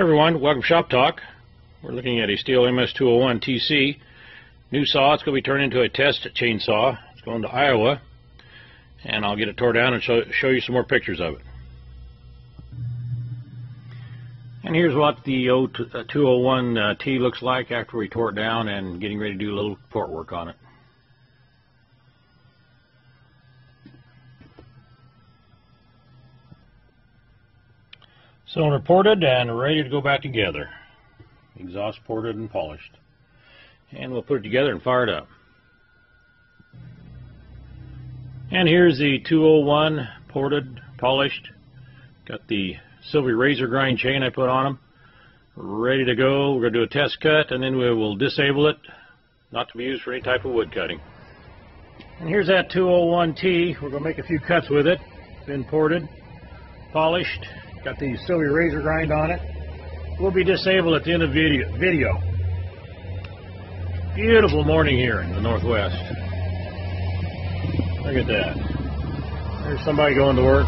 Hey everyone, welcome to Shop Talk. We're looking at a Stihl MS201 TC. New saw. It's going to be turned into a test chainsaw. It's going to Iowa, and I'll get it tore down and show you some more pictures of it. And here's what the 201T looks like after we tore it down and getting ready to do a little port work on it. Cylinder ported and ready to go back together. Exhaust ported and polished. And we'll put it together and fire it up. And here's the 201 ported, polished. Got the silver razor grind chain I put on them. Ready to go. We're going to do a test cut and then we will disable it. Not to be used for any type of wood cutting. And here's that 201T. We're going to make a few cuts with it. Been ported, polished. Got the silver razor grind on it. We'll be disabled at the end of the video. Beautiful morning here in the Northwest. Look at that. There's somebody going to work.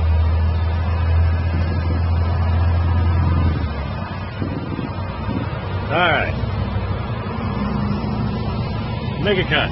Alright. Make a cut.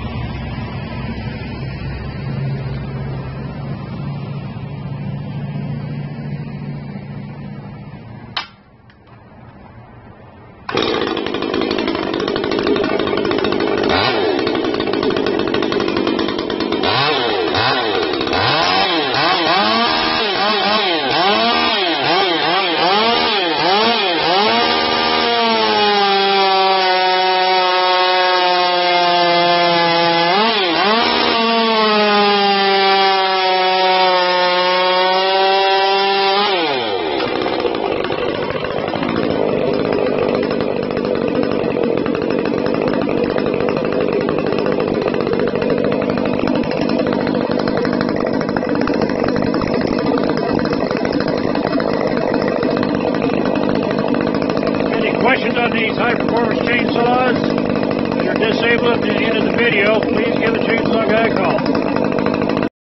Questions on these high-performance chainsaws that are disabled at the end of the video, please give the chainsaw guy a call.